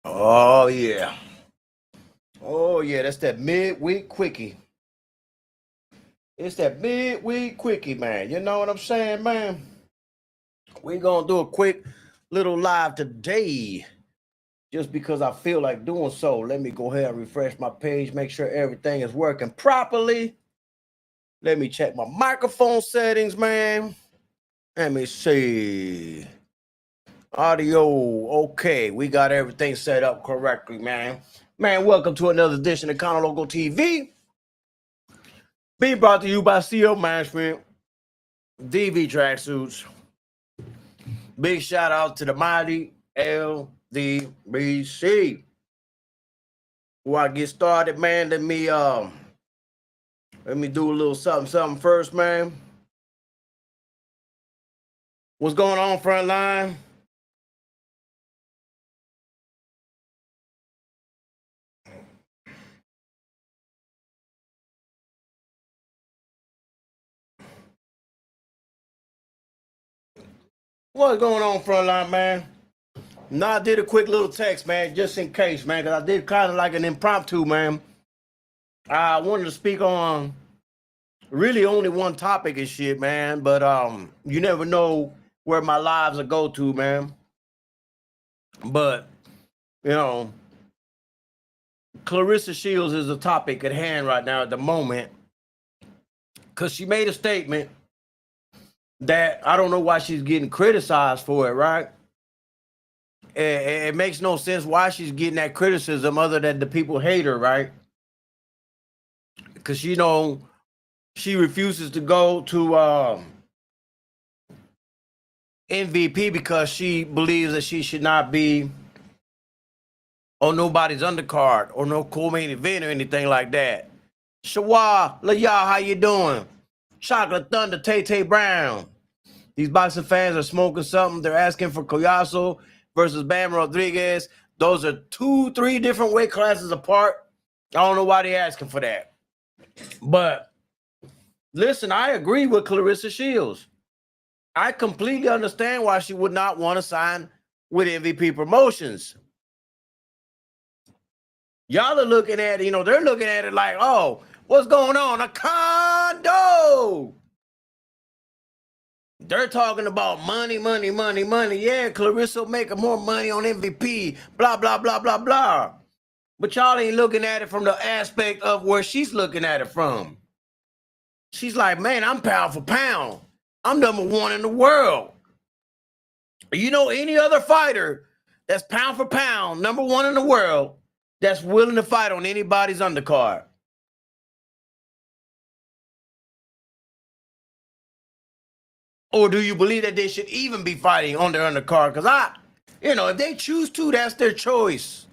Oh yeah. Oh yeah, that's that midweek quickie. It's that midweek quickie, man. You know what I'm saying, man? We're gonna do a quick little live today. Just because I feel like doing so. Let me go ahead and refresh my page, make sure everything is working properly. Let me check my microphone settings, man. Let me see. Audio, okay. We got everything set up correctly, man. Man, welcome to another edition of Cono Logo TV. Being brought to you by CO Management, DV Tracksuits. Big shout out to the mighty LDBC. Before I get started, man, let me do a little something first, man. What's going on, Frontline? What's going on, Frontline, man? Now I did a quick little text, man, just in case, man, because I did kind of like an impromptu, man. I wanted to speak on really only one topic and shit, man. But you never know where my lives will go to, man. But you know, Clarissa Shields is the topic at hand right now at the moment, because she made a statement that I don't know why she's getting criticized for it, right? It makes no sense why she's getting that criticism other than the people hate her, right? Because she refuses to go to MVP because she believes that she should not be on nobody's undercard or no co-main event or anything like that. Shawa, y'all, how you doing? Chocolate Thunder, Tay Brown. These boxing fans are smoking something. They're asking for Collazo versus Bam Rodriguez. Those are 2-3 different weight classes apart. I don't know why they're asking for that. But listen, I agree with Clarissa Shields. I completely understand why she would not want to sign with MVP Promotions. Y'all are looking at it, they're looking at it like, oh, what's going on? A condo. They're talking about money. Yeah, Clarissa making more money on MVP, blah, blah, blah, blah, blah. But y'all ain't looking at it from the aspect of where she's looking at it from. She's like, man, I'm pound for pound. I'm #1 in the world. You know any other fighter that's pound for pound, #1 in the world, that's willing to fight on anybody's undercard? Or do you believe that they should even be fighting on their undercard? Because if they choose to, that's their choice.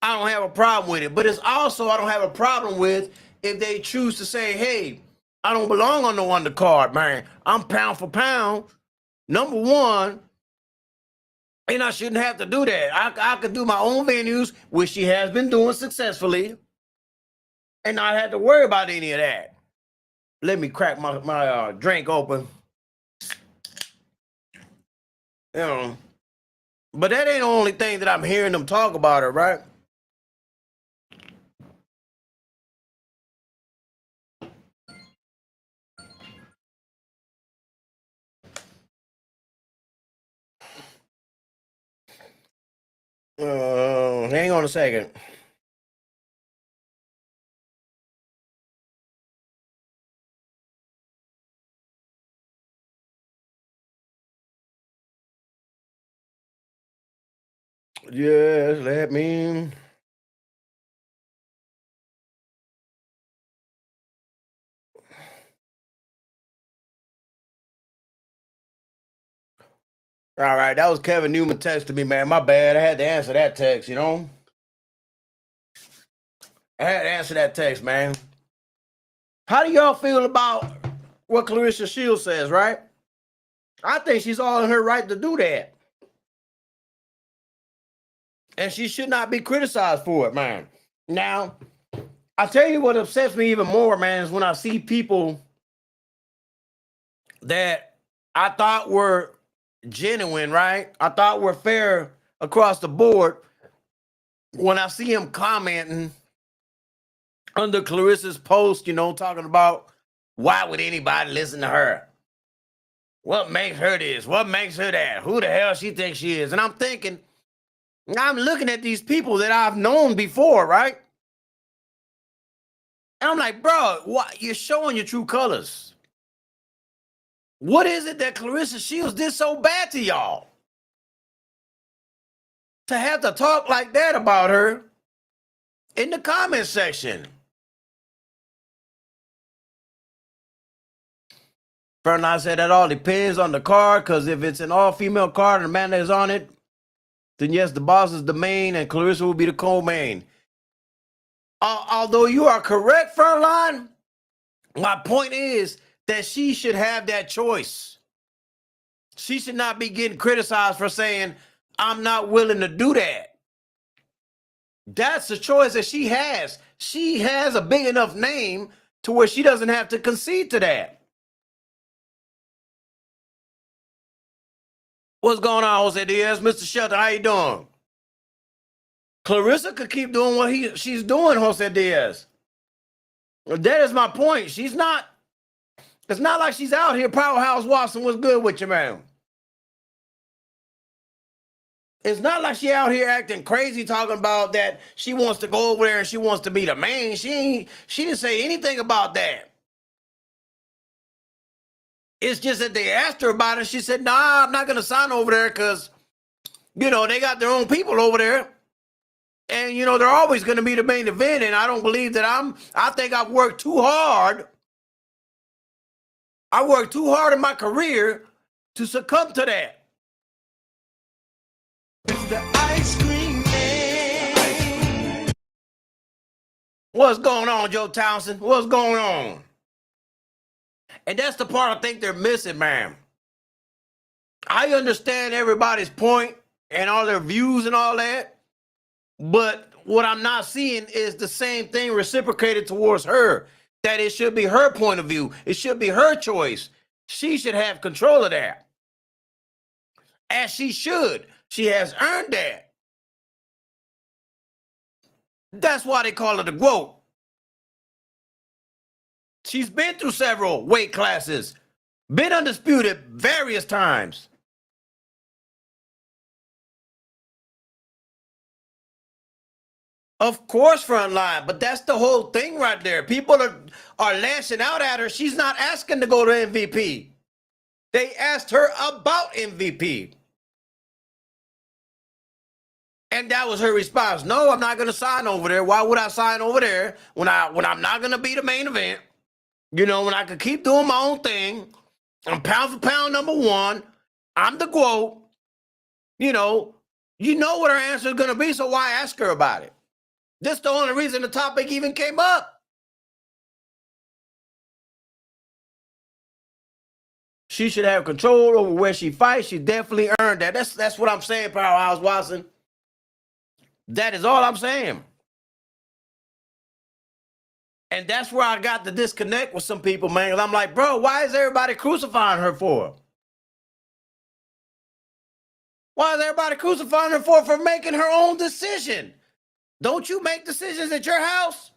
I don't have a problem with it. But it's also, I don't have a problem with if they choose to say, hey, I don't belong on no undercard, man. I'm pound for pound, #1. And I shouldn't have to do that. I could do my own venues, which she has been doing successfully, and not have to worry about any of that. Let me crack my drink open. But that ain't the only thing that I'm hearing them talk about her, right? Hang on a second. Yes, let me. All right, that was Kevin Newman texting me, man. My bad. I had to answer that text, I had to answer that text, man. How do y'all feel about what Clarissa Shields says, right? I think she's all in her right to do that. And she should not be criticized for it, man. Now, I tell you what upsets me even more, man, is when I see people that I thought were genuine, right? I thought were fair across the board, when I see him commenting under Clarissa's post, you know, talking about why would anybody listen to her? What makes her this? What makes her that? Who the hell she thinks she is? And I'm thinking, I'm looking at these people that I've known before, right? And I'm like, bro, what? You're showing your true colors. What is it that Clarissa Shields did so bad to y'all? To have to talk like that about her in the comment section. Fernand said that all depends on the card, because if it's an all-female card and the man that's on it, then yes, the boss is the main and Clarissa will be the co-main. Although you are correct, Fernand, my point is that she should have that choice. She should not be getting criticized for saying, I'm not willing to do that. That's the choice that she has. She has a big enough name to where she doesn't have to concede to that. What's going on, Jose Diaz? Mr. Shelton, how you doing? Clarissa could keep doing what she's doing, Jose Diaz. That is my point. She's not, it's not like she's out here, Powerhouse Watson, what's good with you, man? It's not like she out here acting crazy, talking about that she wants to go over there and she wants to be the main. She didn't say anything about that. It's just that they asked her about it. She said, nah, I'm not going to sign over there because, you know, they got their own people over there. And, you know, they're always going to be the main event. And I don't believe that I think I've worked too hard. I worked too hard in my career to succumb to that. It's the ice cream man. What's going on, Joe Townsend? What's going on? And that's the part I think they're missing, man. I understand everybody's point and all their views and all that, but what I'm not seeing is the same thing reciprocated towards her, that it should be her point of view. It should be her choice. She should have control of that. As she should. She has earned that. That's why they call her the GOAT. She's been through several weight classes, been undisputed various times. Of course, Frontline, but that's the whole thing right there. People are lashing out at her. She's not asking to go to MVP. They asked her about MVP. And that was her response. No, I'm not going to sign over there. Why would I sign over there when I'm not going to be the main event? You know, when I could keep doing my own thing. I'm pound for pound number one. I'm the GOAT. You know what her answer is going to be, so why ask her about it? This is the only reason the topic even came up. She should have control over where she fights. She definitely earned that. That's what I'm saying, Powerhouse Watson. That is all I'm saying. And that's where I got the disconnect with some people, man. I'm like, bro, why is everybody crucifying her for? Why is everybody crucifying her for making her own decision? Don't you make decisions at your house?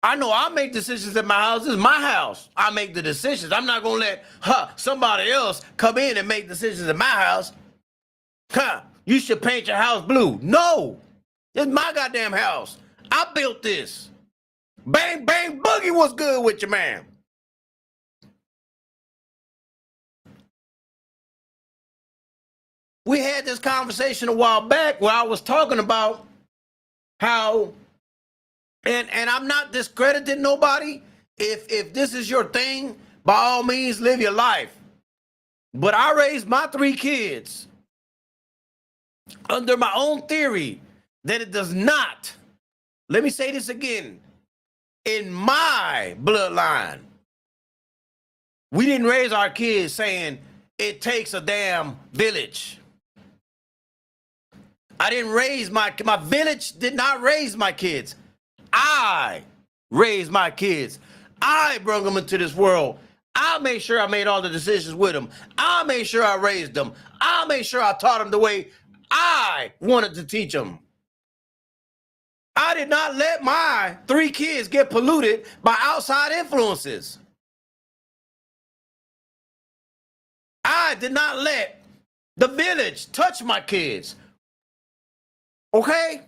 I know I make decisions at my house. This is my house. I make the decisions. I'm not going to let somebody else come in and make decisions at my house. You should paint your house blue. No, it's my goddamn house. I built this. Bang, bang, boogie, what's good with you, man? We had this conversation a while back where I was talking about how, and I'm not discrediting nobody. If this is your thing, by all means, live your life. But I raised my 3 kids under my own theory that it does not, let me say this again, in my bloodline, we didn't raise our kids saying it takes a damn village. I didn't raise my village did not raise my kids. I raised my kids. I brought them into this world. I made sure I made all the decisions with them. I made sure I raised them. I made sure I taught them the way I wanted to teach them. I did not let my 3 kids get polluted by outside influences. I did not let the village touch my kids. Okay?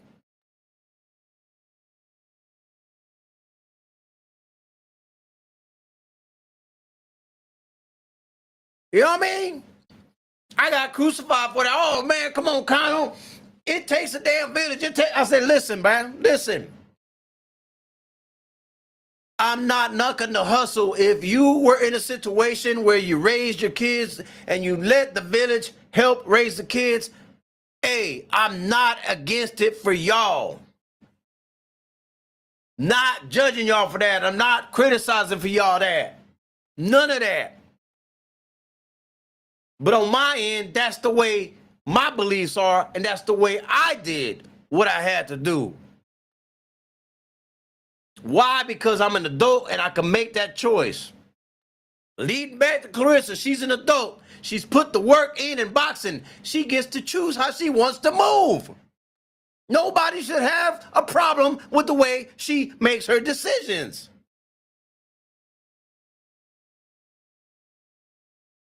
You know what I mean? I got crucified for that. Oh man, come on, Kyle. It takes a damn village. I said, listen, man, listen. I'm not knocking the hustle. If you were in a situation where you raised your kids and you let the village help raise the kids, hey, I'm not against it for y'all. Not judging y'all for that. I'm not criticizing for y'all that. None of that. But on my end, that's the way my beliefs are, and that's the way I did what I had to do. Why? Because I'm an adult and I can make that choice. Leading back to Clarissa, she's an adult. She's put the work in boxing. She gets to choose how she wants to move. Nobody should have a problem with the way she makes her decisions.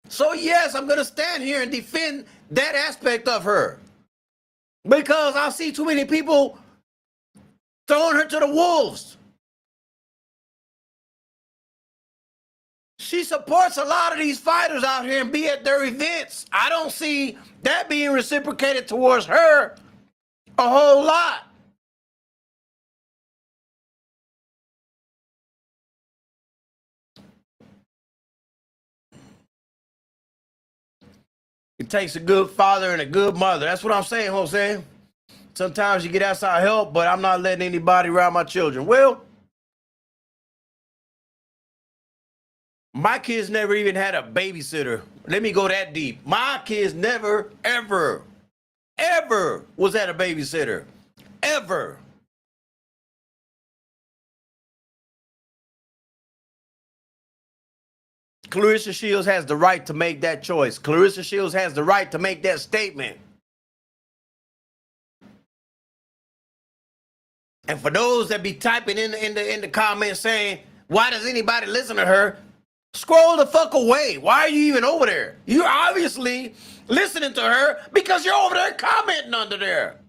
So yes, I'm going to stand here and defend that aspect of her. Because I see too many people throwing her to the wolves. She supports a lot of these fighters out here and be at their events. I don't see that being reciprocated towards her a whole lot. It takes a good father and a good mother. That's what I'm saying, Jose. Sometimes you get outside help, but I'm not letting anybody around my children. Well, my kids never even had a babysitter. Let me go that deep. My kids never, ever was at a babysitter. Ever. Clarissa Shields has the right to make that choice. Clarissa Shields has the right to make that statement. And for those that be typing in the comments saying, why does anybody listen to her? Scroll the fuck away. Why are you even over there? You're obviously listening to her because you're over there commenting under there.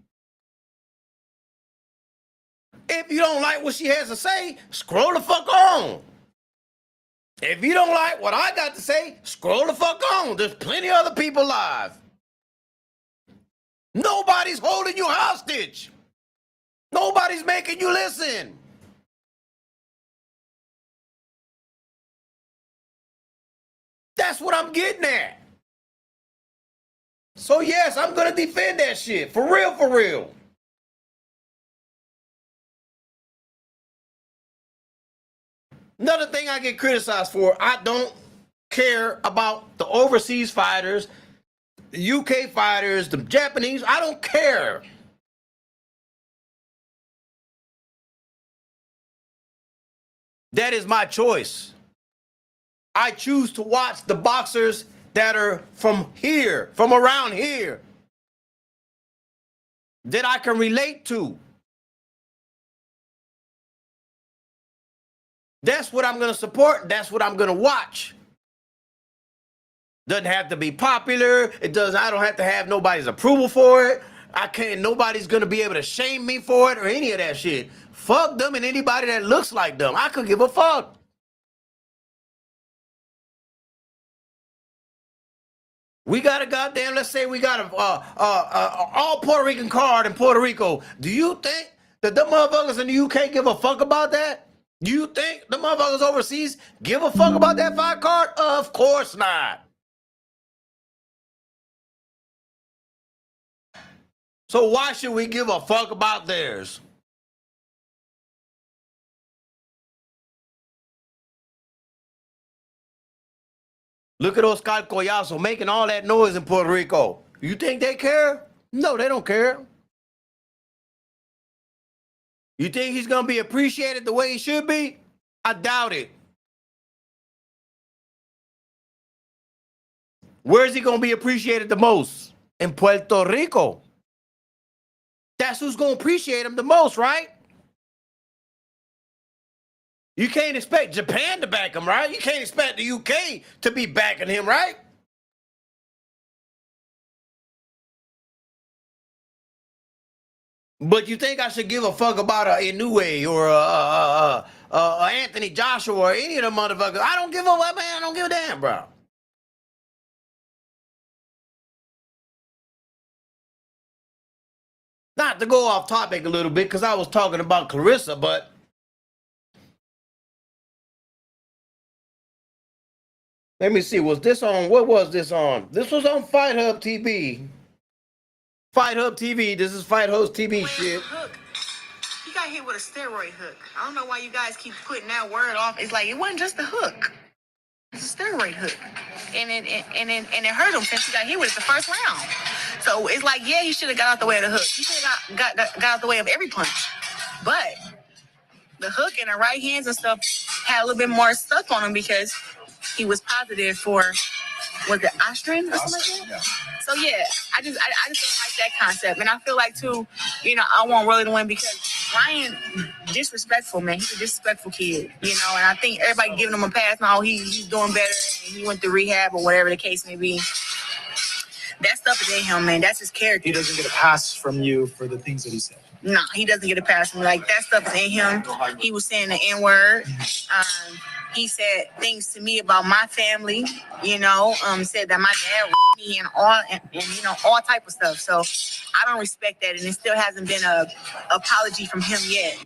If you don't like what she has to say, scroll the fuck on. If you don't like what I got to say, scroll the fuck on. There's plenty of other people live. Nobody's holding you hostage. Nobody's making you listen. That's what I'm getting at. So yes, I'm going to defend that shit. For real, for real. Another thing I get criticized for, I don't care about the overseas fighters, the UK fighters, the Japanese. I don't care. That is my choice. I choose to watch the boxers that are from here, from around here, that I can relate to. That's what I'm going to support. That's what I'm going to watch. Doesn't have to be popular. I don't have to have nobody's approval for it. Nobody's going to be able to shame me for it or any of that shit. Fuck them and anybody that looks like them. I could give a fuck. We got a goddamn, let's say we got a all Puerto Rican card in Puerto Rico. Do you think that the motherfuckers in the UK give a fuck about that? Do you think the motherfuckers overseas give a fuck about that fight card? Of course not. So why should we give a fuck about theirs? Look at Oscar Collazo making all that noise in Puerto Rico. You think they care? No, they don't care. You think he's going to be appreciated the way he should be? I doubt it. Where is he going to be appreciated the most? In Puerto Rico. That's who's going to appreciate him the most, right? You can't expect Japan to back him, right? You can't expect the UK to be backing him, right? But you think I should give a fuck about a Inoue or a Anthony Joshua or any of them motherfuckers? I don't give a what, man. I don't give a damn, bro. Not to go off topic a little bit, because I was talking about Clarissa, but let me see. Was this on? What was this on? This was on Fight Hub TV. Fight Hub TV. This is Fight Hub TV shit. Hook. He got hit with a steroid hook. I don't know why you guys keep putting that word off. It's like it wasn't just a hook. It's a steroid hook. And it hurt him since he got hit with it the first round. So it's like, yeah, he should have got out the way of the hook. He should have got out the way of every punch. But the hook and the right hands and stuff had a little bit more stuck on him because he was positive for, was it Austrian or something like that? Yeah. So yeah, I just don't like that concept. And I feel like too, I want Rolly to win because Ryan disrespectful, man. He's a disrespectful kid, and I think everybody giving him a pass now. He's doing better and he went to rehab or whatever the case may be. That stuff is in him, man. That's his character. He doesn't get a pass from you for the things that he said. No, he doesn't get a pass from me. Like, that stuff is in him. He was saying the N-word. He said things to me about my family, said that my dad was me and all type of stuff. So I don't respect that. And it still hasn't been a apology from him yet.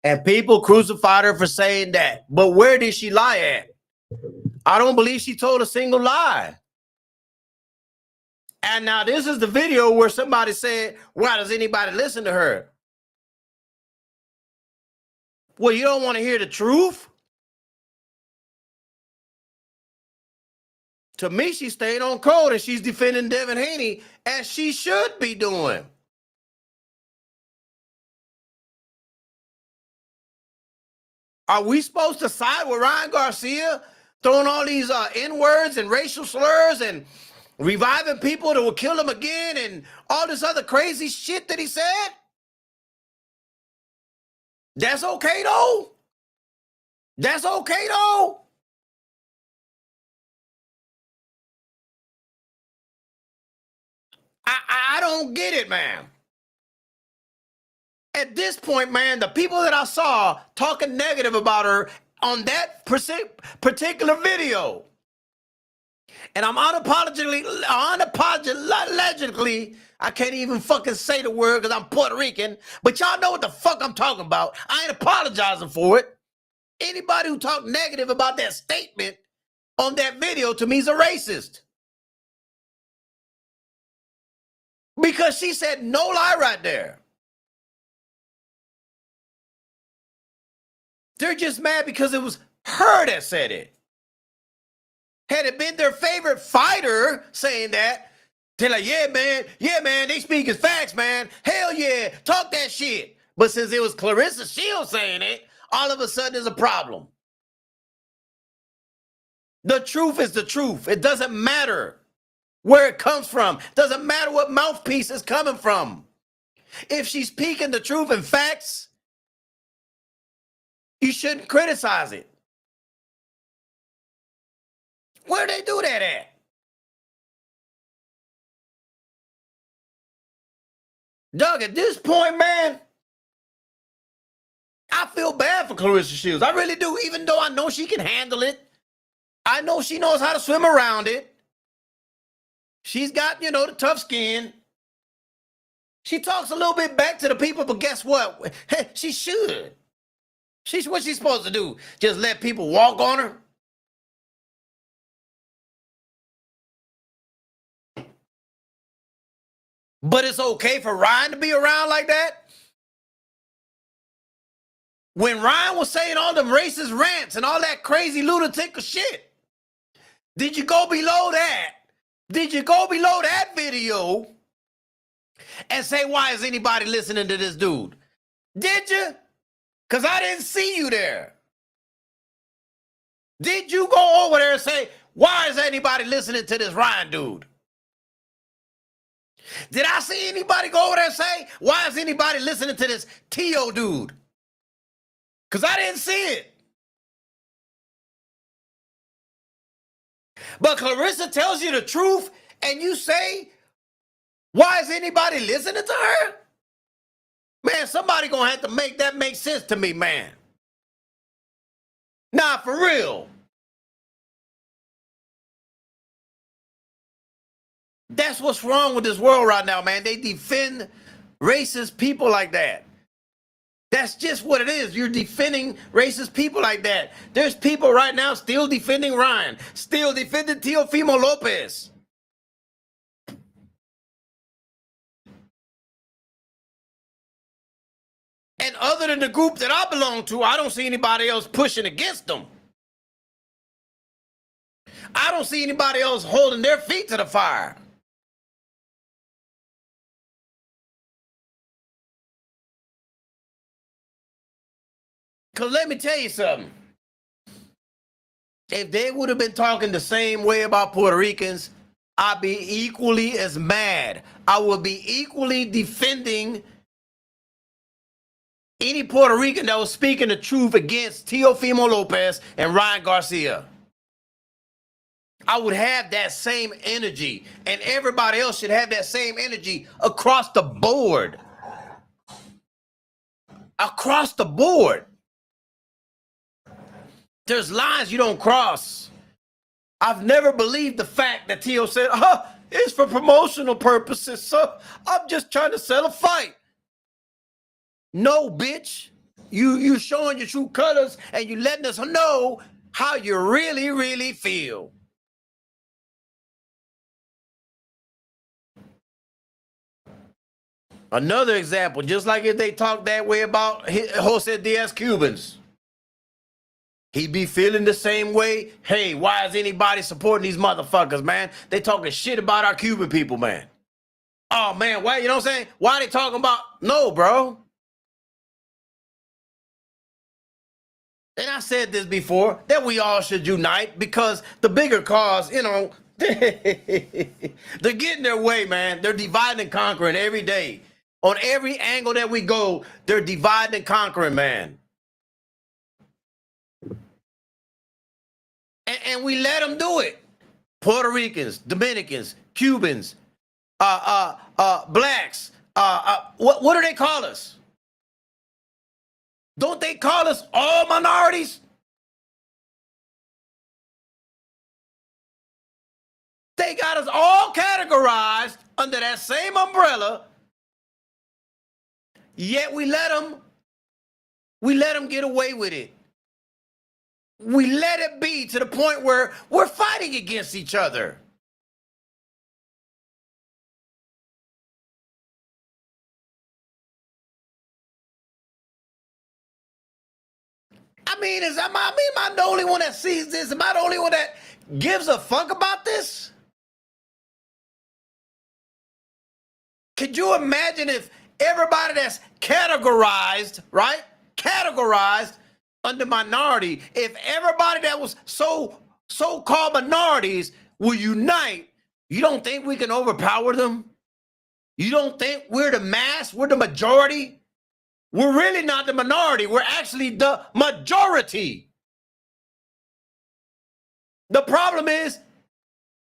And people crucified her for saying that. But where did she lie at? I don't believe she told a single lie. And now this is the video where somebody said, why does anybody listen to her? Well, you don't want to hear the truth? To me, she stayed on code and she's defending Devin Haney as she should be doing. Are we supposed to side with Ryan Garcia throwing all these N-words and racial slurs and reviving people that will kill him again and all this other crazy shit that he said? That's okay, though? That's okay, though? I don't get it, man. At this point, man, the people that I saw talking negative about her on that particular video, and I'm unapologetically, I can't even fucking say the word because I'm Puerto Rican, but y'all know what the fuck I'm talking about. I ain't apologizing for it. Anybody who talked negative about that statement on that video to me is a racist. Because she said no lie right there. They're just mad because it was her that said it. Had it been their favorite fighter saying that, they're like, yeah, man, they speak as facts, man. Hell yeah, talk that shit. But since it was Clarissa Shields saying it, all of a sudden there's a problem. The truth is the truth. It doesn't matter where it comes from. It doesn't matter what mouthpiece is coming from. If she's speaking the truth and facts, you shouldn't criticize it. Where do they do that at? Doug, at this point, man, I feel bad for Clarissa Shields. I really do, even though I know she can handle it. I know she knows how to swim around it. She's got, the tough skin. She talks a little bit back to the people, but guess what? She should. What's she supposed to do? Just let people walk on her? But it's okay for Ryan to be around like that? When Ryan was saying all them racist rants and all that crazy lunatic shit, did you go below that? Did you go below that video and say, why is anybody listening to this dude? Did you? Because I didn't see you there. Did you go over there and say, why is anybody listening to this Ryan dude? Did I see anybody go over there and say, why is anybody listening to this T.O. dude? Because I didn't see it. But Clarissa tells you the truth, and you say, why is anybody listening to her? Man, somebody gonna have to make that make sense to me, man. Nah, for real. That's what's wrong with this world right now, man. They defend racist people like that. That's just what it is. You're defending racist people like that. There's people right now still defending Ryan, still defending Teofimo Lopez. And other than the group that I belong to, I don't see anybody else pushing against them. I don't see anybody else holding their feet to the fire. Because let me tell you something. If they would have been talking the same way about Puerto Ricans, I'd be equally as mad. I would be equally defending any Puerto Rican that was speaking the truth against Teofimo Lopez and Ryan Garcia. I would have that same energy, and everybody else should have that same energy across the board. Across the board. There's lines you don't cross. I've never believed the fact that Tio said, it's for promotional purposes, so I'm just trying to sell a fight. No, bitch. You showing your true colors, and you letting us know how you really, really feel. Another example, just like if they talk that way about Jose Diaz Cubans, he'd be feeling the same way. Hey, why is anybody supporting these motherfuckers, man? They talking shit about our Cuban people, man. Oh, man, why, you know what I'm saying? Why are they talking about? No, bro. And I said this before, that we all should unite because the bigger cause, you know, they're getting their way, man. They're dividing and conquering every day. On every angle that we go, they're dividing and conquering, man. And we let them do it. Puerto Ricans, Dominicans, Cubans, blacks. What do they call us? Don't they call us all minorities? They got us all categorized under that same umbrella. Yet we let them get away with it. We let it be to the point where we're fighting against each other. I mean, am I the only one that sees this? Am I the only one that gives a fuck about this? Could you imagine if everybody that's categorized, right? Categorized under minority, if everybody that was so-called minorities will unite, you don't think we can overpower them? You don't think we're the mass? We're the majority? We're really not the minority. We're actually the majority. The problem is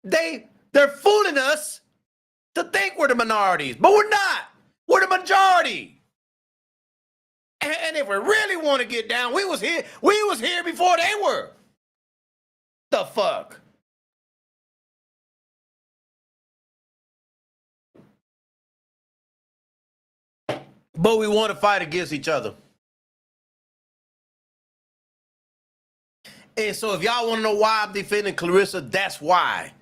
they're fooling us to think we're the minorities, but we're not. We're the majority. And if we really want to get down, we was here before they were. The fuck? But we want to fight against each other. And so if y'all want to know why I'm defending Clarissa, that's why.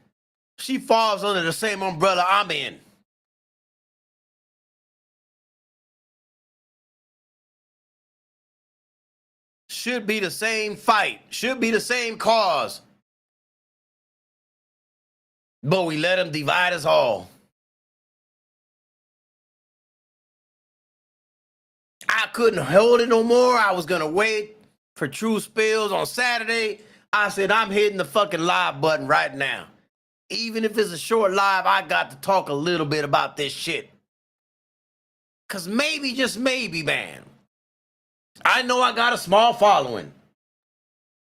She falls under the same umbrella I'm in. Should be the same fight. Should be the same cause. But we let them divide us all. I couldn't hold it no more. I was going to wait for True Spills on Saturday. I said, I'm hitting the fucking live button right now. even if it's a short live, I got to talk a little bit about this shit. Cause maybe, just maybe, man, I know I got a small following,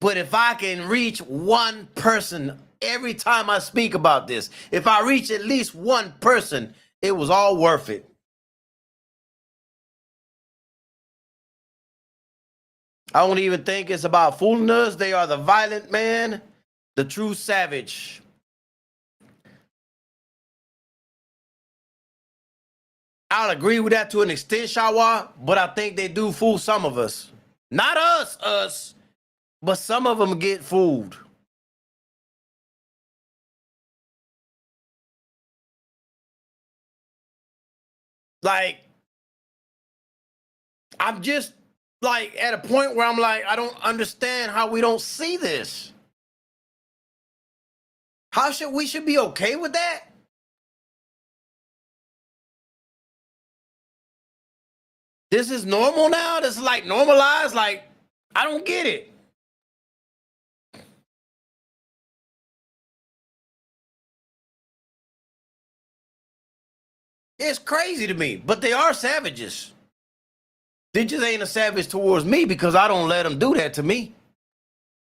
but if I can reach one person every time I speak about this, if I reach at least one person, it was all worth it. I don't even think it's about fooling us. They are the violent man, the true savage. I'll agree with that to an extent, Shawa, but I think they do fool some of us. Not us, but some of them get fooled. Like, I'm just like at a point where I'm like, I don't understand how we don't see this. How should we should be okay with that? This is normal now? This is like normalized? Like, I don't get it. It's crazy to me, but they are savages. They just ain't a savage towards me because I don't let them do that to me.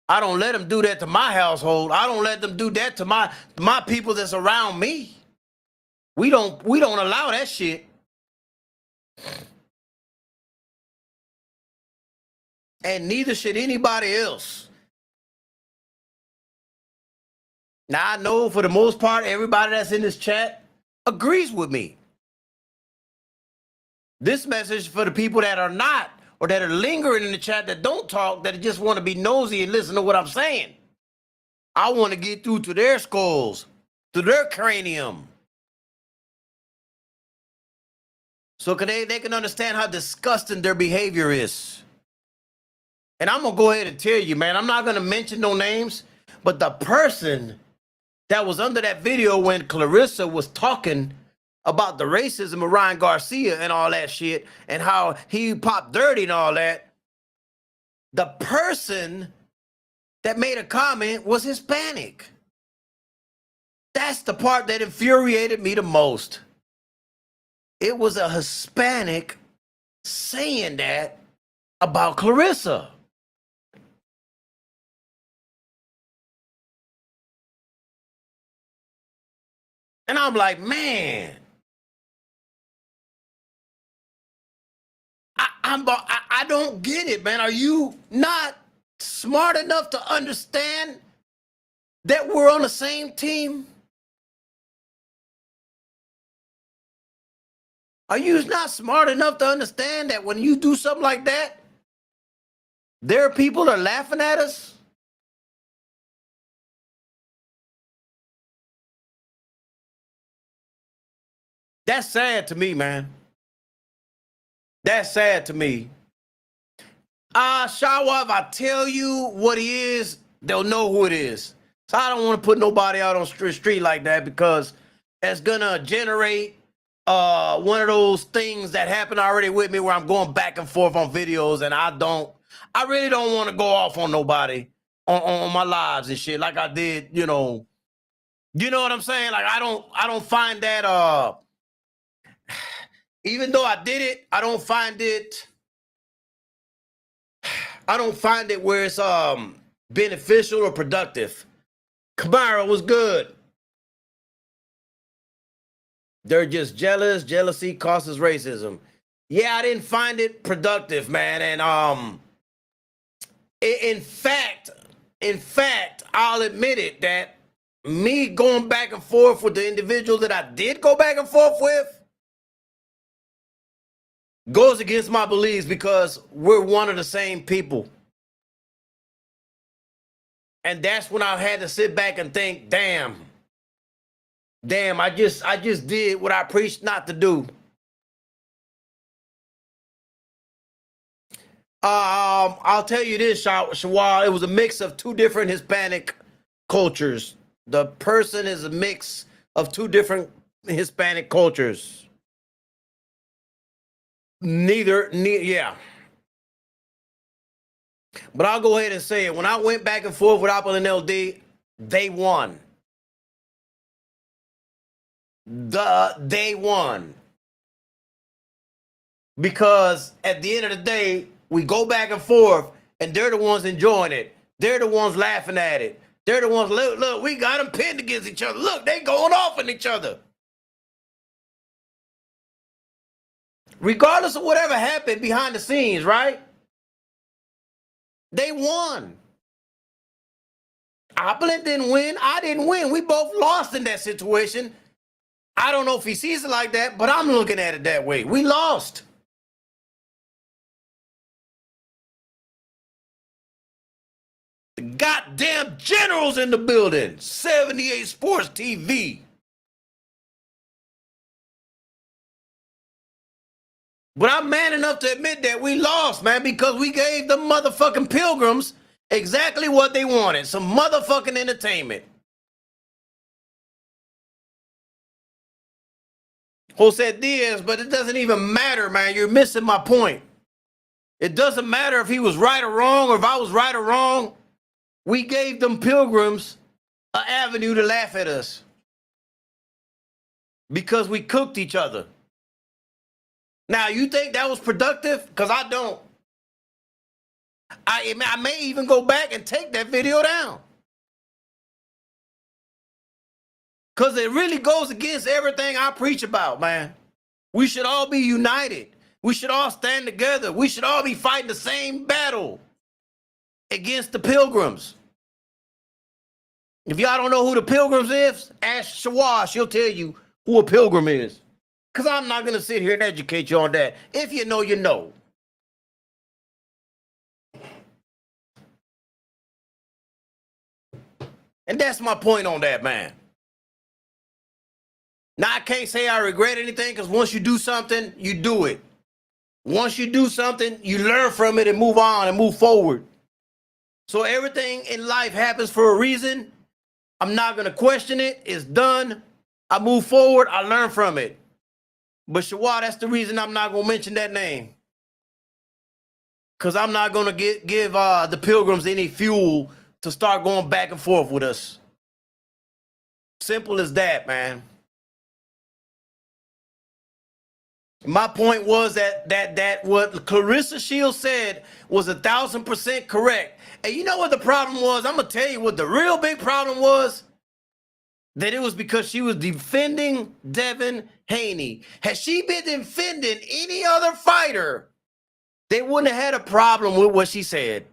I don't let them do that to my household. I don't let them do that to my people that's around me. We don't allow that shit. And neither should anybody else. Now I know for the most part everybody that's in this chat agrees with me. This message for the people that are not, or that are lingering in the chat that don't talk, that just want to be nosy and listen to what I'm saying. I want to get through to their skulls, to their cranium. So they can understand how disgusting their behavior is. And I'm going to go ahead and tell you, man, I'm not going to mention no names, but the person that was under that video when Clarissa was talking about the racism of Ryan Garcia and all that shit, and how he popped dirty and all that, the person that made a comment was Hispanic. That's the part that infuriated me the most. It was a Hispanic saying that about Clarissa. And I'm like, man, I don't get it, man. Are you not smart enough to understand that we're on the same team? Are you not smart enough to understand that when you do something like that, there are people that are laughing at us? That's sad to me, man. That's sad to me. Shawa, if I tell you what he is, they'll know who it is. So I don't want to put nobody out on street like that, because it's gonna generate one of those things that happened already with me where I'm going back and forth on videos, and I really don't want to go off on nobody on my lives and shit like I did, you know what I'm saying? Like I don't find that even though I did it, I don't find it where it's beneficial or productive. Kamara was good. They're just jealous. Jealousy causes racism. Yeah, I didn't find it productive, man. And in fact, I'll admit it that me going back and forth with the individual that I did go back and forth with goes against my beliefs, because we're one of the same people. And that's when I had to sit back and think, damn, I just did what I preached not to do. I'll tell you this, Shawal, it was a mix of two different Hispanic cultures. The person is a mix of two different Hispanic cultures. Neither, yeah. But I'll go ahead and say it. When I went back and forth with Apple and LD, they won. They won. Because at the end of the day, we go back and forth, and they're the ones enjoying it. They're the ones laughing at it. They're the ones, look, we got them pinned against each other. Look, they going off on each other. Regardless of whatever happened behind the scenes, right? They won. Opulent didn't win. I didn't win. We both lost in that situation. I don't know if he sees it like that, but I'm looking at it that way. We lost. The goddamn generals in the building. 78 Sports TV. But I'm man enough to admit that we lost, man, because we gave the motherfucking Pilgrims exactly what they wanted. Some motherfucking entertainment. Jose Diaz, but it doesn't even matter, man. You're missing my point. It doesn't matter if he was right or wrong, or if I was right or wrong. We gave them Pilgrims an avenue to laugh at us because we cooked each other. Now, you think that was productive? Because I don't. I may even go back and take that video down. Because it really goes against everything I preach about, man. We should all be united. We should all stand together. We should all be fighting the same battle against the Pilgrims. If y'all don't know who the Pilgrims is, ask Shawar. She'll tell you who a Pilgrim is. Because I'm not going to sit here and educate you on that. If you know, you know. And that's my point on that, man. Now, I can't say I regret anything because once you do something, you do it. Once you do something, you learn from it and move on and move forward. So everything in life happens for a reason. I'm not going to question it. It's done. I move forward. I learn from it. But Shawar, that's the reason I'm not going to mention that name. Because I'm not going to give the Pilgrims any fuel to start going back and forth with us. Simple as that, man. My point was that what Clarissa Shields said was 1,000% correct. And you know what the problem was? I'm going to tell you what the real big problem was. That it was because she was defending Devin Haney. Had she been defending any other fighter, they wouldn't have had a problem with what she said.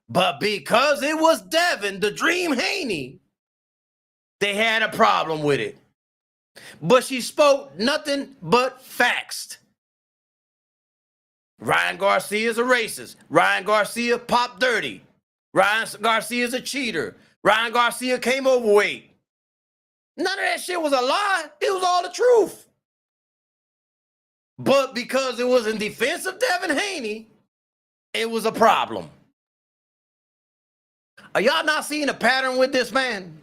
But because it was Devin, the Dream Haney, they had a problem with it. But she spoke nothing but facts. Ryan Garcia is a racist. Ryan Garcia popped dirty. Ryan Garcia is a cheater. Ryan Garcia came overweight. None of that shit was a lie. It was all the truth. But because it was in defense of Devin Haney, it was a problem. Are y'all not seeing a pattern with this, man?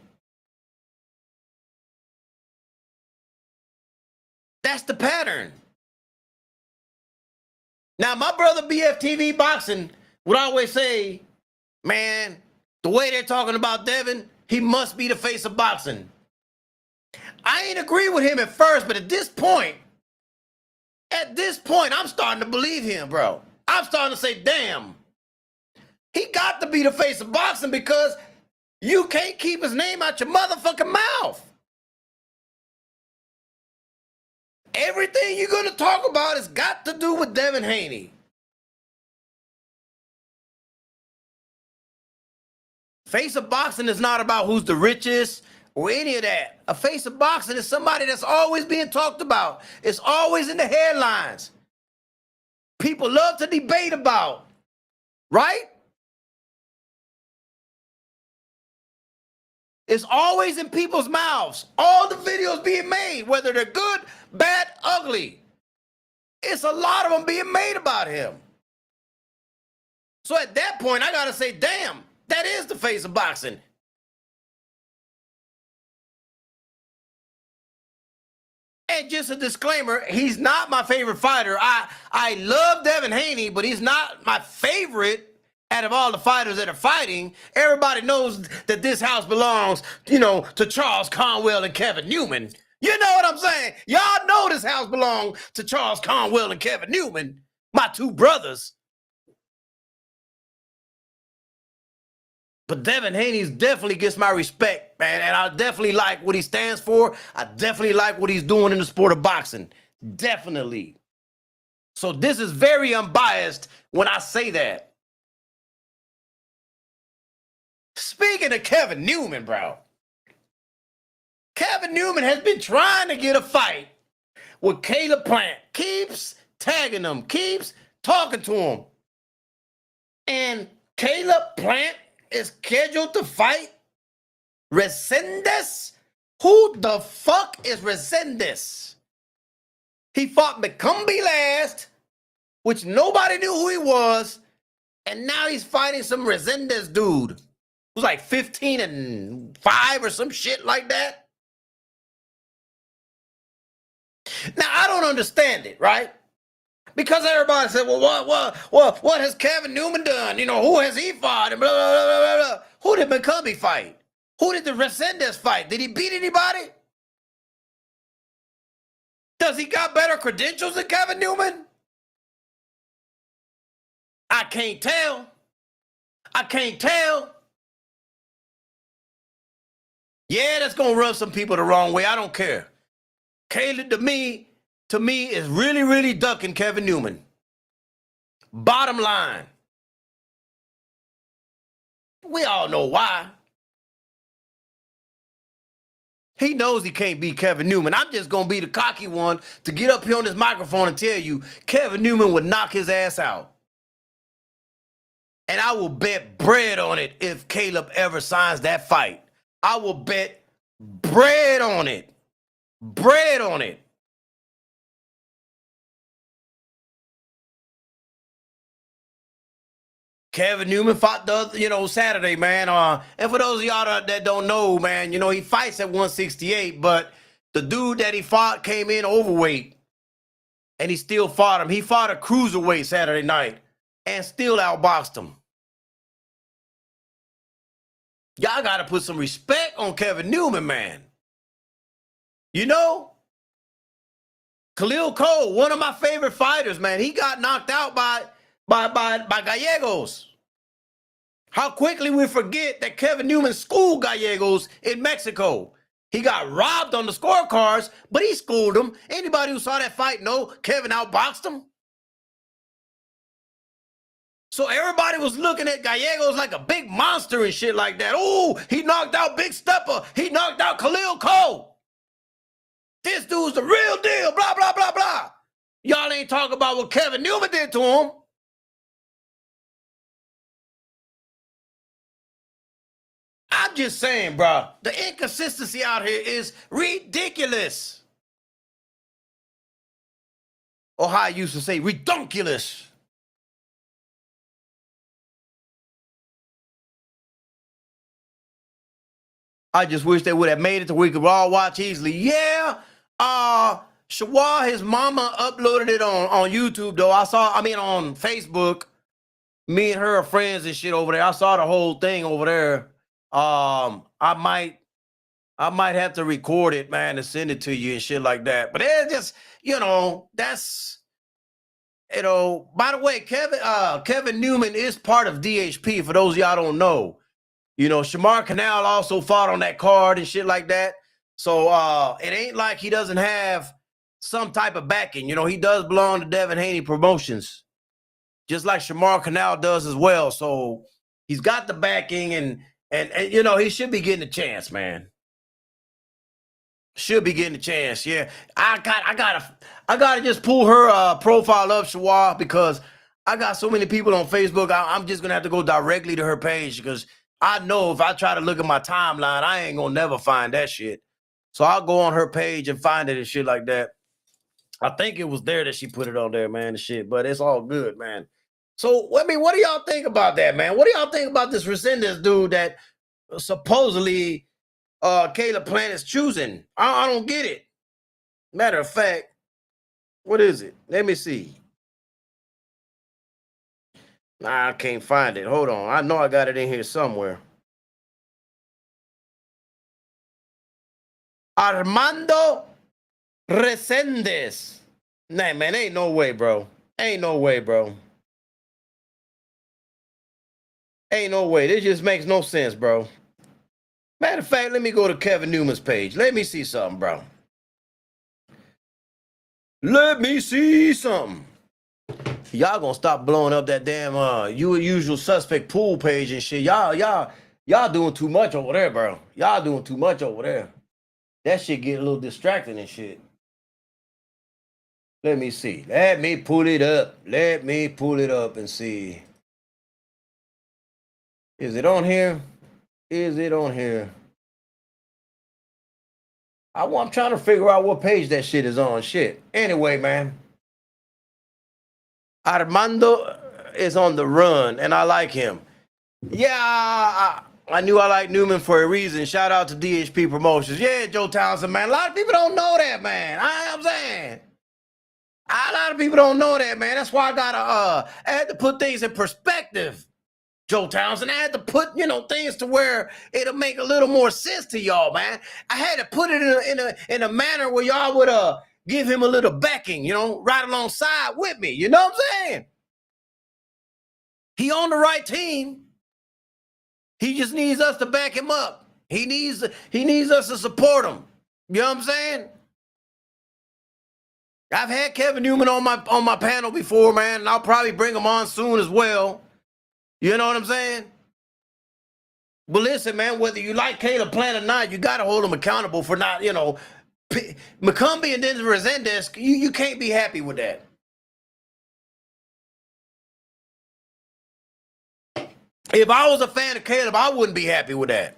That's the pattern. Now, my brother BFTV Boxing would always say, man, the way they're talking about Devin, he must be the face of boxing. I ain't agree with him at first, but at this point, I'm starting to believe him, bro. I'm starting to say, damn, he got to be the face of boxing because you can't keep his name out your motherfucking mouth. Everything you're going to talk about has got to do with Devin Haney. Face of boxing is not about who's the richest or any of that. A face of boxing is somebody that's always being talked about. It's always in the headlines. People love to debate about, right? It's always in people's mouths. All the videos being made, whether they're good, bad, ugly. It's a lot of them being made about him. So at that point, I got to say, damn, that is the face of boxing. And just a disclaimer, he's not my favorite fighter. I love Devin Haney, but he's not my favorite out of all the fighters that are fighting. Everybody knows that this house belongs, to Charles Conwell and Kevin Newman. You know what I'm saying? Y'all know this house belonged to Charles Conwell and Kevin Newman, my two brothers. But Devin Haney's definitely gets my respect, man. And I definitely like what he stands for. I definitely like what he's doing in the sport of boxing. Definitely. So this is very unbiased when I say that. Speaking of Kevin Newman, bro. Kevin Newman has been trying to get a fight with Caleb Plant. Keeps tagging him, keeps talking to him. And Caleb Plant is scheduled to fight Resendez? Who the fuck is Resendez? He fought McCumbee last, which nobody knew who he was, and now he's fighting some Resendez dude who's like 15-5 or some shit like that. Now, I don't understand it, right? Because everybody said, well, what has Kevin Newman done? You know, who has he fought? And blah, blah, blah, blah, blah. Who did McCumbee fight? Who did the Resendez fight? Did he beat anybody? Does he got better credentials than Kevin Newman? I can't tell. I can't tell. Yeah, that's going to rub some people the wrong way. I don't care. Caleb, to me, is really, really ducking Kevin Newman. Bottom line. We all know why. He knows he can't beat Kevin Newman. I'm just going to be the cocky one to get up here on this microphone and tell you Kevin Newman would knock his ass out. And I will bet bread on it if Caleb ever signs that fight. I will bet bread on it. Bread on it. Kevin Newman fought the other, Saturday, man. And for those of y'all that don't know, man, he fights at 168, but the dude that he fought came in overweight, and he still fought him. He fought a cruiserweight Saturday night and still outboxed him. Y'all got to put some respect on Kevin Newman, man. Khalil Cole, one of my favorite fighters, man. He got knocked out by Gallegos. How quickly we forget that Kevin Newman schooled Gallegos in Mexico. He got robbed on the scorecards, but he schooled him. Anybody who saw that fight know Kevin outboxed him. So everybody was looking at Gallegos like a big monster and shit like that. Oh, he knocked out Big Stepper. He knocked out Khalil Cole. This dude's the real deal, blah, blah, blah, blah. Y'all ain't talking about what Kevin Newman did to him. I'm just saying, bro, the inconsistency out here is ridiculous. Or how I used to say, redonkulous. I just wish they would have made it to where we could all watch easily. Yeah, Shawar, his mama uploaded it on YouTube, though. On Facebook. Me and her are friends and shit over there. I saw the whole thing over there. I might have to record it, man, and send it to you and shit like that. But it's just, that's, by the way, Kevin Newman is part of DHP, for those of y'all don't know. Shamar Canal also fought on that card and shit like that. So it ain't like he doesn't have some type of backing. He does belong to Devin Haney Promotions, just like Shamar Canal does as well. So he's got the backing, and he should be getting a chance, man. Should be getting a chance. Yeah, I gotta just pull her profile up, Shawar, because I got so many people on Facebook. I'm just gonna have to go directly to her page, because I know if I try to look at my timeline, I ain't gonna never find that shit. So I'll go on her page and find it and shit like that. I think it was there that she put it on there, man, and shit. But it's all good, man. So, what do y'all think about that, man? What do y'all think about this Resendez dude that supposedly Caleb Plant is choosing? I don't get it. Matter of fact, what is it? Let me see. Nah, I can't find it. Hold on. I know I got it in here somewhere. Armando Resendes. Nah, man, ain't no way, bro. Ain't no way, bro. Ain't no way. This just makes no sense, bro. Matter of fact, let me go to Kevin Newman's page. Let me see something, bro. Let me see something. Y'all gonna stop blowing up that damn usual suspect pool page and shit. Y'all doing too much over there, bro. Y'all doing too much over there. That shit get a little distracting and shit. Let me see. Let me pull it up. Let me pull it up and see. Is it on here? Is it on here? I'm trying to figure out what page that shit is on. Shit. Anyway, man. Armando is on the run, and I like him. Yeah, I knew I liked Newman for a reason. Shout out to DHP Promotions. Yeah, Joe Townsend, man. A lot of people don't know that, man. I'm saying. A lot of people don't know that, man. That's why I had to put things in perspective. Joe Townsend, I had to put, things to where it'll make a little more sense to y'all, man. I had to put it in a manner where y'all would give him a little backing, right alongside with me. You know what I'm saying? He on the right team. He just needs us to back him up. He needs us to support him. You know what I'm saying? I've had Kevin Newman on my panel before, man, and I'll probably bring him on soon as well. You know what I'm saying? But listen, man, whether you like Caleb Plant or not, you got to hold him accountable for not, McCumbee and then Resendez, you can't be happy with that. If I was a fan of Caleb, I wouldn't be happy with that.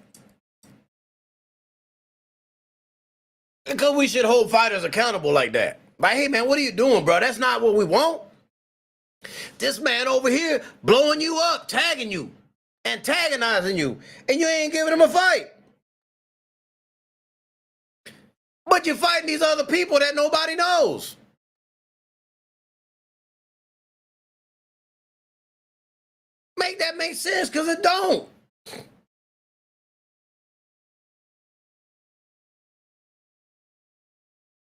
Because we should hold fighters accountable like that. Like, hey, man, what are you doing, bro? That's not what we want. This man over here blowing you up, tagging you, antagonizing you, and you ain't giving him a fight. But you're fighting these other people that nobody knows. Make that make sense, because it don't.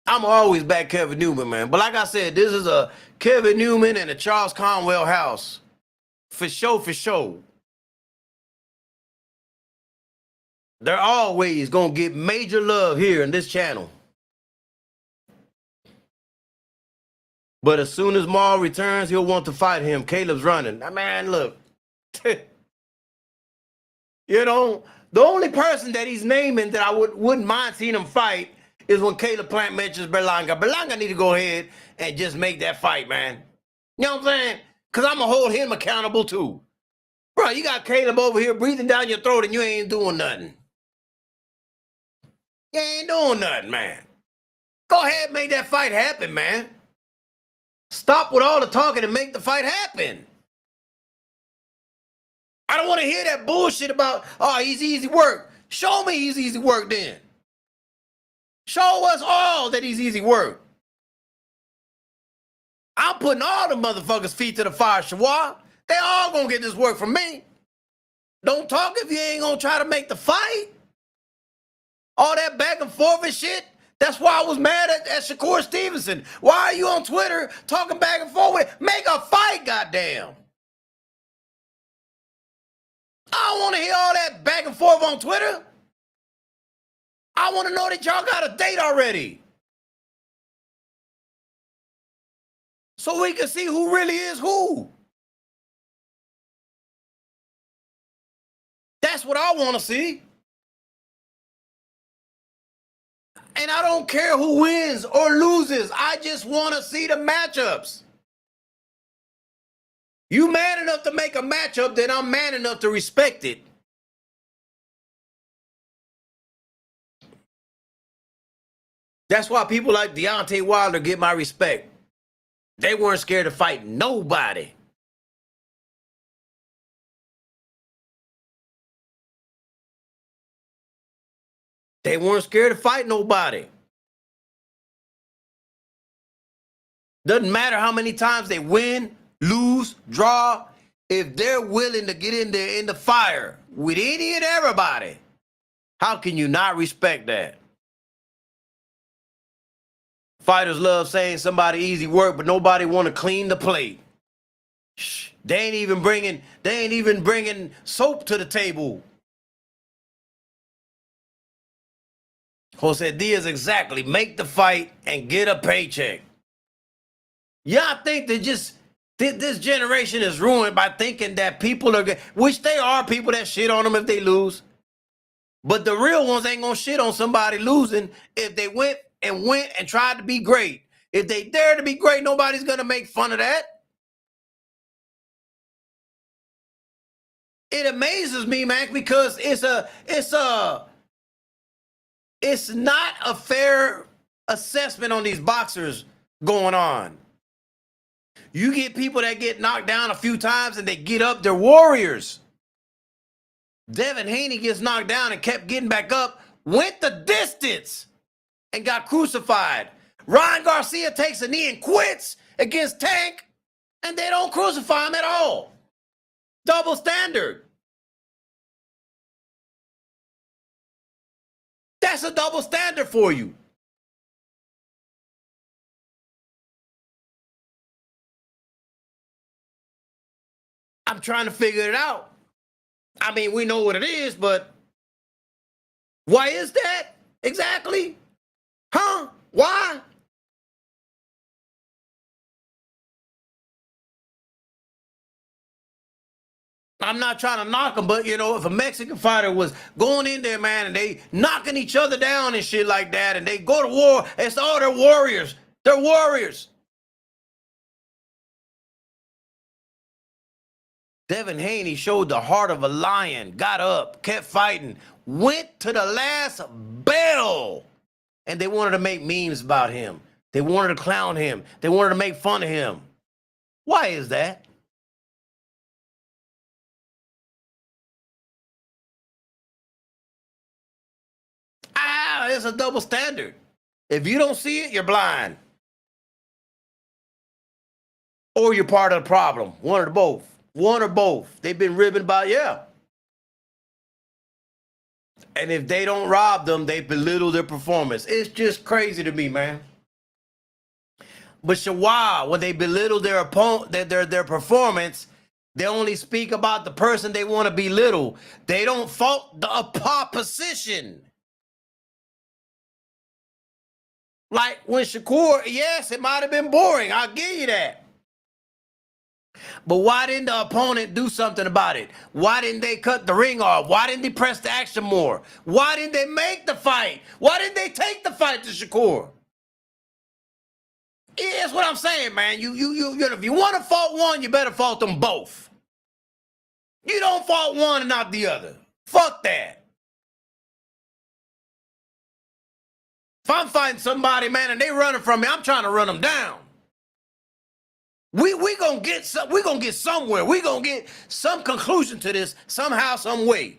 I'm always back Kevin Newman, man. But like I said, this is a Kevin Newman and a Charles Conwell house. For sure, for sure. They're always going to get major love here in this channel. But as soon as Maul returns, he'll want to fight him. Caleb's running. Man, look. The only person that he's naming that I wouldn't mind seeing him fight is when Caleb Plant mentions Berlanga. Berlanga need to go ahead and just make that fight, man. You know what I'm saying? Because I'm going to hold him accountable too. Bro, you got Caleb over here breathing down your throat and you ain't doing nothing. You ain't doing nothing, man. Go ahead and make that fight happen, man. Stop with all the talking and make the fight happen. I don't want to hear that bullshit about, oh, he's easy work. Show me he's easy work then. Show us all that he's easy work. I'm putting all the motherfuckers' feet to the fire, Shawar. They all gonna get this work from me. Don't talk if you ain't gonna try to make the fight. All that back and forth and shit. That's why I was mad at Shakur Stevenson. Why are you on Twitter talking back and forth with? Make a fight, goddamn. I don't want to hear all that back and forth on Twitter. I want to know that y'all got a date already. So we can see who really is who. That's what I want to see. And I don't care who wins or loses. I just want to see the matchups. You man enough to make a matchup, then I'm man enough to respect it. That's why people like Deontay Wilder get my respect. They weren't scared to fight nobody. They weren't scared to fight nobody. Doesn't matter how many times they win, lose, draw. If they're willing to get in there in the fire with any and everybody, how can you not respect that? Fighters love saying somebody easy work, but nobody want to clean the plate. Shh, they ain't even bringing soap to the table. Jose Diaz, exactly. Make the fight and get a paycheck. Y'all think that just this generation is ruined by thinking that people are good, which they are people that shit on them if they lose. But the real ones ain't gonna shit on somebody losing if they went and tried to be great. If they dare to be great, nobody's gonna make fun of that. It amazes me, man, because it's not a fair assessment on these boxers going on. You get people that get knocked down a few times and they get up, they're warriors. Devin Haney gets knocked down and kept getting back up, went the distance, and got crucified. Ryan Garcia takes a knee and quits against Tank, and they don't crucify him at all. Double standard. That's a double standard for you. I'm trying to figure it out. I mean, we know what it is, but why is that exactly? Huh? Why? I'm not trying to knock them, but you know, if a Mexican fighter was going in there, man, and they knocking each other down and shit like that, and they go to war, it's all they're warriors. They're warriors. Devin Haney showed the heart of a lion, got up, kept fighting, went to the last bell, and they wanted to make memes about him. They wanted to clown him. They wanted to make fun of him. Why is that? It's a double standard. If you don't see it, you're blind. Or you're part of the problem. One or both. One or both. They've been ribbing about, yeah. And if they don't rob them, they belittle their performance. It's just crazy to me, man. But Shawah, when they belittle their opponent, their performance, they only speak about the person they want to belittle. They don't fault the opposition. Like when Shakur, yes, it might have been boring. I'll give you that. But why didn't the opponent do something about it? Why didn't they cut the ring off? Why didn't they press the action more? Why didn't they make the fight? Why didn't they take the fight to Shakur? Yeah, that's what I'm saying, man. You if you want to fault one, you better fault them both. You don't fault one and not the other. Fuck that. If I'm fighting somebody, man, and they running from me, I'm trying to run them down. We gonna get somewhere. We gonna get some conclusion to this somehow, some way.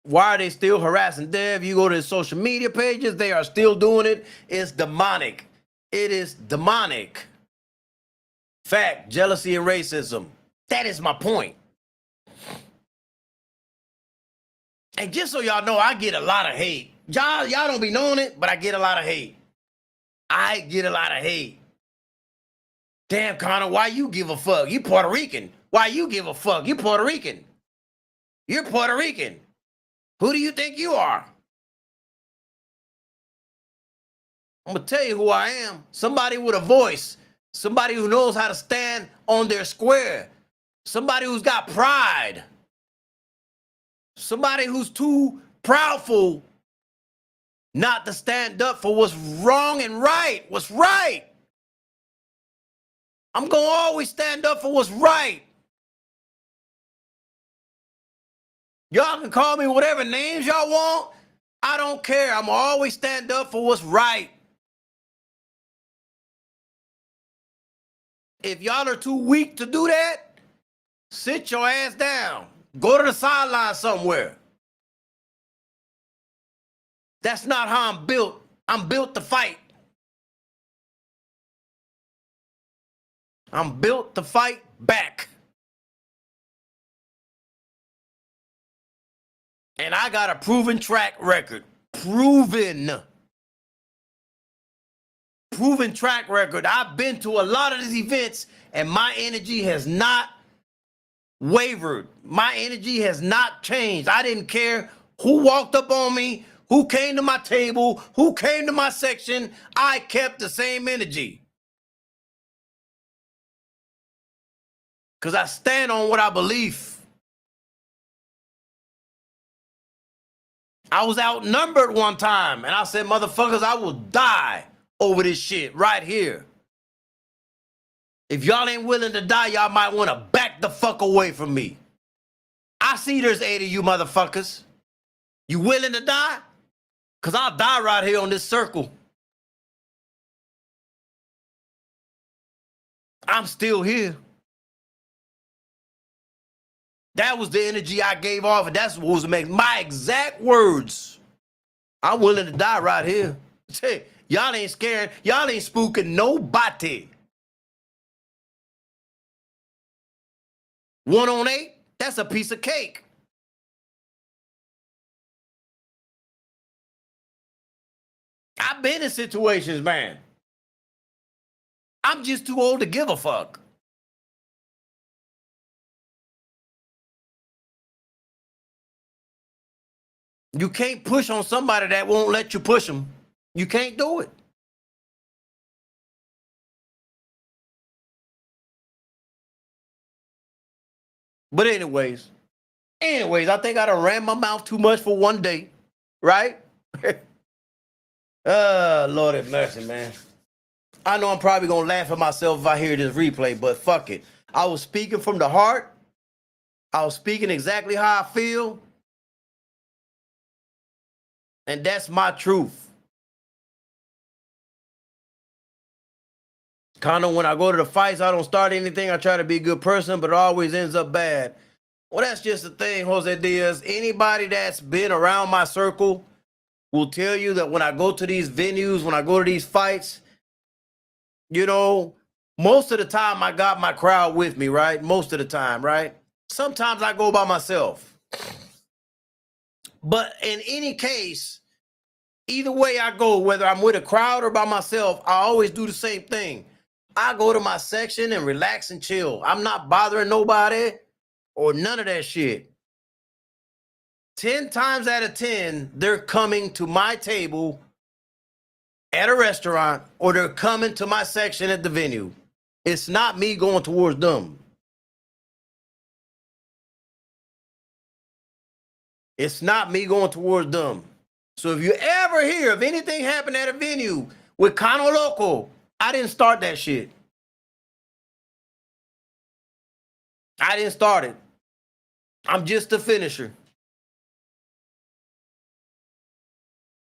Why are they still harassing Dev? You go to his social media pages, they are still doing it. It's demonic. It is demonic. Fact, jealousy and racism. That is my point. And just so y'all know, I get a lot of hate. Y'all don't be knowing it, but I get a lot of hate. I get a lot of hate. Damn, Connor, why you give a fuck? You Puerto Rican. Why you give a fuck? You Puerto Rican. You're Puerto Rican. Who do you think you are? I'm going to tell you who I am. Somebody with a voice. Somebody who knows how to stand on their square. Somebody who's got pride. Somebody who's too proudful not to stand up for what's wrong and right. What's right. I'm going to always stand up for what's right. Y'all can call me whatever names y'all want. I don't care. I'm going to always stand up for what's right. If y'all are too weak to do that, sit your ass down. Go to the sideline somewhere. That's not how I'm built. I'm built to fight. I'm built to fight back. And I got a proven track record. Proven track record. I've been to a lot of these events and my energy has not wavered. My energy has not changed. I didn't care who walked up on me, who came to my table, who came to my section. I kept the same energy. Because I stand on what I believe. I was outnumbered one time, and I said, motherfuckers, I will die over this shit right here. If y'all ain't willing to die, y'all might want to back the fuck away from me. I see there's 8 of you motherfuckers. You willing to die? Because I'll die right here on this circle. I'm still here. That was the energy I gave off, and that's what was my exact words. I'm willing to die right here. Hey, y'all ain't scared. Y'all ain't spooking nobody. 1 on 8, that's a piece of cake. I've been in situations, man. I'm just too old to give a fuck. You can't push on somebody that won't let you push them. You can't do it. But anyways, I think I done ran my mouth too much for one day, right? Lord have mercy, man. I know I'm probably going to laugh at myself if I hear this replay, but fuck it. I was speaking from the heart. I was speaking exactly how I feel. And that's my truth. Kind of when I go to the fights, I don't start anything. I try to be a good person, but it always ends up bad. Well, that's just the thing, Jose Diaz. Anybody that's been around my circle will tell you that when I go to these venues, when I go to these fights, you know, most of the time I got my crowd with me, right? Most of the time, right? Sometimes I go by myself. But in any case, either way I go, whether I'm with a crowd or by myself, I always do the same thing. I go to my section and relax and chill. I'm not bothering nobody or none of that shit. 10 times out of 10, they're coming to my table at a restaurant or they're coming to my section at the venue. It's not me going towards them. It's not me going towards them. So if you ever hear of anything happen at a venue with Cano Loco, I didn't start that shit. I didn't start it. I'm just the finisher.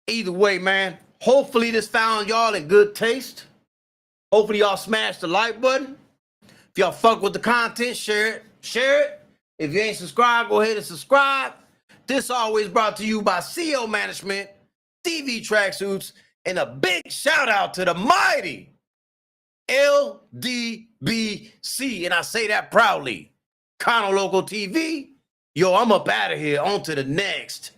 Either way, man, hopefully this found y'all in good taste. Hopefully y'all smash the like button. If y'all fuck with the content, share it. Share it. If you ain't subscribed, go ahead and subscribe. This always brought to you by CO Management, TV Tracksuits, and a big shout out to the mighty LDBC. And I say that proudly. Cano Loco TV. Yo, I'm up out of here. On to the next.